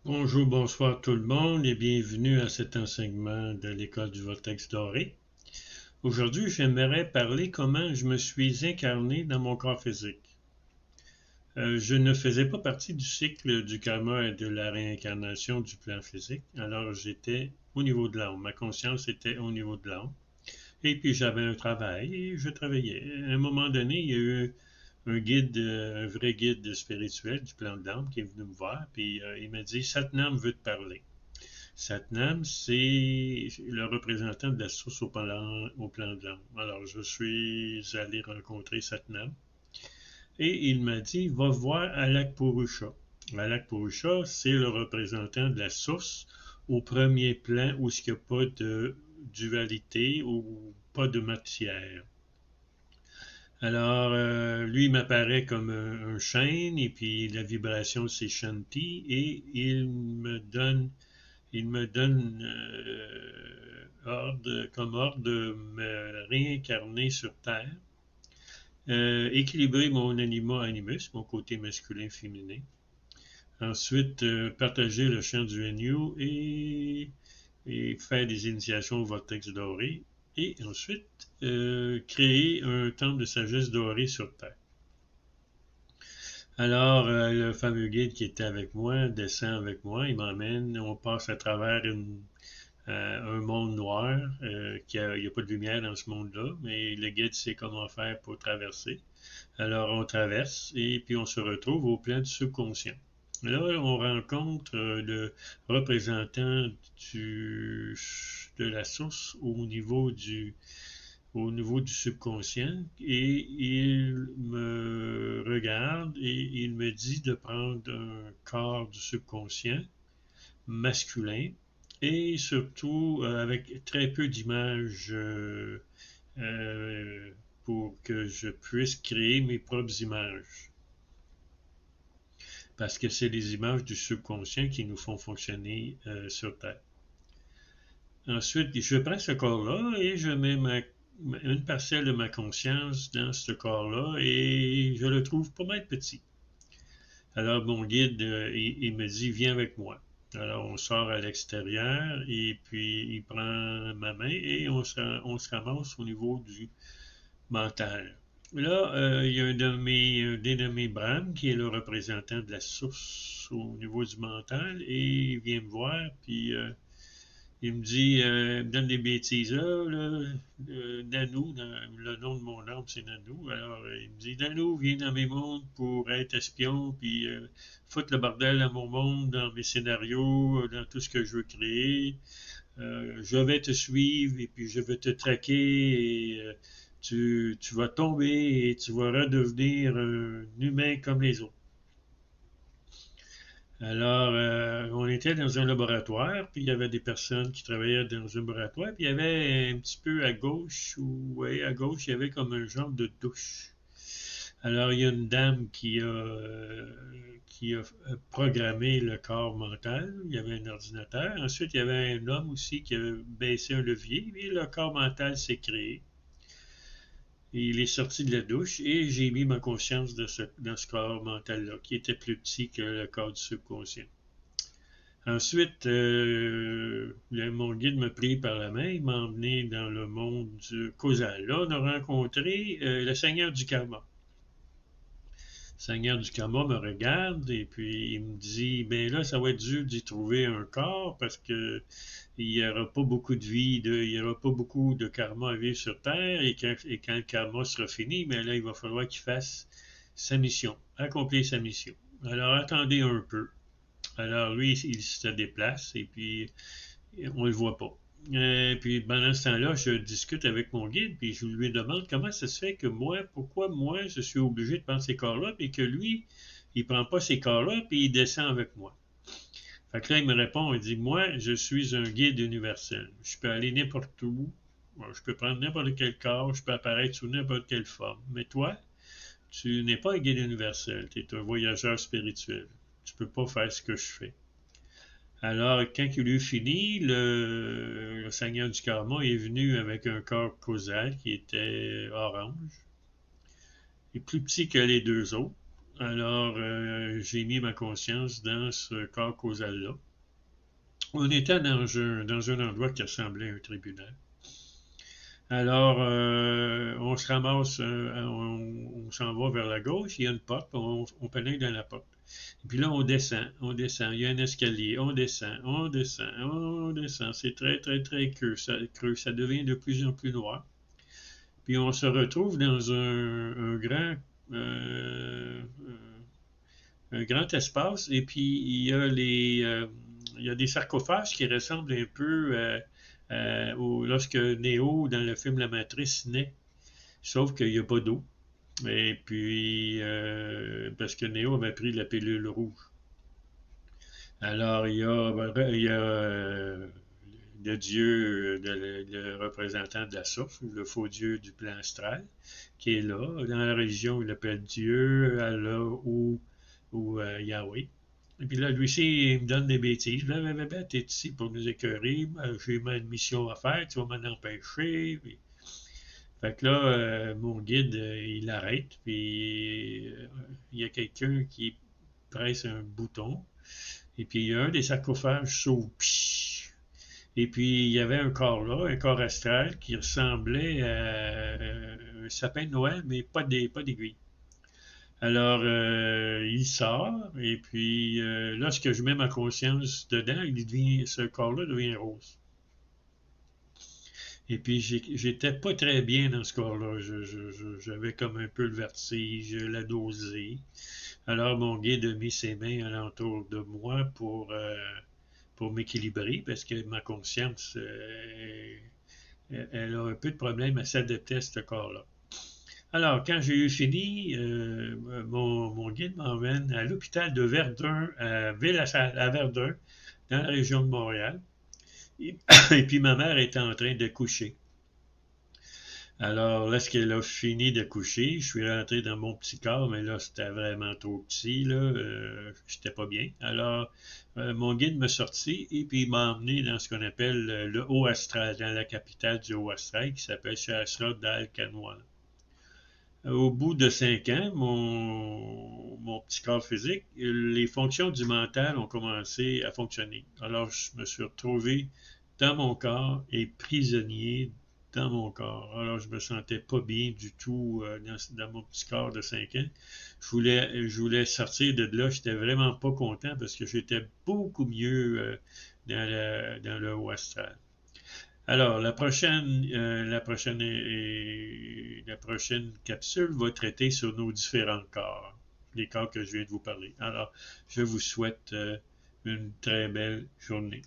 Bonjour, bonsoir tout le monde et bienvenue à cet enseignement de l'école du Vortex doré. Aujourd'hui, j'aimerais parler comment je me suis incarné dans mon corps physique. Je ne faisais pas partie du cycle du karma et de la réincarnation du plan physique, alors j'étais au niveau de l'âme. Ma conscience était au niveau de l'âme. Et puis j'avais un travail et je travaillais. À un moment donné, il y a eu un guide, un vrai guide spirituel du plan de l'âme qui est venu me voir, puis il m'a dit Satnam veut te parler. Satnam, c'est le représentant de la source au plan de l'âme. Alors, je suis allé rencontrer Satnam et il m'a dit, va voir Alak Purusha. Alak Purusha, c'est le représentant de la source au premier plan où il n'y a pas de dualité ou pas de matière. Alors, lui m'apparaît comme un chêne et puis la vibration c'est Shanti et il me donne comme ordre de me réincarner sur Terre, équilibrer mon anima animus, mon côté masculin-féminin. Ensuite, partager le chant du Agneau et faire des initiations au vortex doré. Et ensuite, créer un temple de sagesse dorée sur Terre. Alors, le fameux guide qui était avec moi descend avec moi, il m'emmène, on passe à travers un monde noir, il n'y a pas de lumière dans ce monde-là, mais le guide sait comment faire pour traverser. Alors on traverse et puis on se retrouve au plan du subconscient. Là, on rencontre le représentant de la source au niveau du subconscient et il me regarde et il me dit de prendre un corps du subconscient masculin et surtout avec très peu d'images euh, pour que je puisse créer mes propres images. Parce que c'est les images du subconscient qui nous font fonctionner sur Terre. Ensuite, je prends ce corps-là et je mets une parcelle de ma conscience dans ce corps-là et je le trouve pas mal petit. Alors mon guide, il me dit, viens avec moi. Alors on sort à l'extérieur et puis il prend ma main et on se ramasse au niveau du mental. Là, il y a un dénommé Bram qui est le représentant de la source au niveau du mental et il vient me voir puis il me dit, il me donne des bêtises là, Nanou, le nom de mon âme c'est Nanou. Alors il me dit, Nanou, viens dans mes mondes pour être espion puis foutre le bordel dans mon monde, dans mes scénarios, dans tout ce que je veux créer. Je vais te suivre et puis je vais te traquer et tu vas tomber et tu vas redevenir un humain comme les autres. Alors, on était dans un laboratoire, puis il y avait des personnes qui travaillaient dans un laboratoire, puis il y avait un petit peu à gauche, à gauche, il y avait comme un genre de douche. Alors, il y a une dame qui a programmé le corps mental. Il y avait un ordinateur. Ensuite, il y avait un homme aussi qui a baissé un levier, et le corps mental s'est créé. Il est sorti de la douche et j'ai mis ma conscience dans ce corps mental-là, qui était plus petit que le corps du subconscient. Ensuite, mon guide m'a pris par la main, il m'a emmené dans le monde du causal. Là, on a rencontré le Seigneur du Karma. Le Seigneur du Karma me regarde et puis il me dit, ben là, ça va être dur d'y trouver un corps parce que il n'y aura pas beaucoup de vie, il n'y aura pas beaucoup de karma à vivre sur Terre et quand le karma sera fini, mais là, il va falloir qu'il fasse sa mission, accomplir sa mission. Alors, attendez un peu. Alors, lui, il se déplace et puis on ne le voit pas. Et puis pendant ce temps-là, je discute avec mon guide, puis je lui demande comment ça se fait que pourquoi moi, je suis obligé de prendre ces corps-là, puis que lui, il ne prend pas ces corps-là, puis il descend avec moi. Fait que là, il me répond, il dit, moi, je suis un guide universel. Je peux aller n'importe où, je peux prendre n'importe quel corps, je peux apparaître sous n'importe quelle forme. Mais toi, tu n'es pas un guide universel, tu es un voyageur spirituel. Tu ne peux pas faire ce que je fais. Alors, quand il eut fini, le Seigneur du Karma est venu avec un corps causal qui était orange, et plus petit que les deux autres. Alors, j'ai mis ma conscience dans ce corps causal-là. On était dans un endroit qui ressemblait à un tribunal. Alors, on se ramasse, on s'en va vers la gauche, il y a une porte, on pénètre dans la porte. Et puis là, on descend, il y a un escalier, on descend, on descend, on descend. C'est très, très, très creux, ça devient de plus en plus noir. Puis on se retrouve dans euh, un grand espace, et puis il y a des sarcophages qui ressemblent un peu lorsque Neo, dans le film La Matrice, naît, sauf qu'il n'y a pas d'eau. Et puis, parce que Neo avait pris la pilule rouge. Alors, il y a le dieu, le représentant de la source, le faux dieu du plan astral, qui est là. Dans la religion, il l'appelle Dieu, Allah ou Yahweh. Et puis là, lui aussi, il me donne des bêtises. Blablabla, t'es ici pour nous écœurer. J'ai ma mission à faire, tu vas m'en empêcher. Puis, fait que là, mon guide, il arrête, puis il y a quelqu'un qui presse un bouton, et puis il y a un des sarcophages s'ouvre. Et puis il y avait un corps là, un corps astral qui ressemblait à un sapin de Noël, mais pas d'aiguille. Alors, il sort, et puis lorsque je mets ma conscience dedans, ce corps-là devient rose. Et puis, j'étais pas très bien dans ce corps-là. J'avais comme un peu le vertige, la nausée. Alors, mon guide a mis ses mains alentour de moi pour m'équilibrer, parce que ma conscience, elle a un peu de problème à s'adapter à ce corps-là. Alors, quand j'ai eu fini, mon guide m'emmène à l'hôpital de Verdun, à Verdun, dans la région de Montréal. Et, et puis, ma mère était en train de coucher. Alors, lorsqu'elle a fini de coucher, je suis rentré dans mon petit corps, mais là, c'était vraiment trop petit, là. J'étais pas bien. Alors, mon guide m'a sorti et puis il m'a emmené dans ce qu'on appelle le haut astral, dans la capitale du haut astral, qui s'appelle Shastra d'Al-Kanwa. Au bout de 5 ans, mon petit corps physique, les fonctions du mental ont commencé à fonctionner. Alors, je me suis retrouvé dans mon corps et prisonnier dans mon corps. Alors, je me sentais pas bien du tout dans mon petit corps de 5 ans. Je voulais sortir de là. J'étais vraiment pas content parce que j'étais beaucoup mieux dans le haut astral. Alors, la prochaine capsule va traiter sur nos différents corps, les corps que je viens de vous parler. Alors, je vous souhaite une très belle journée.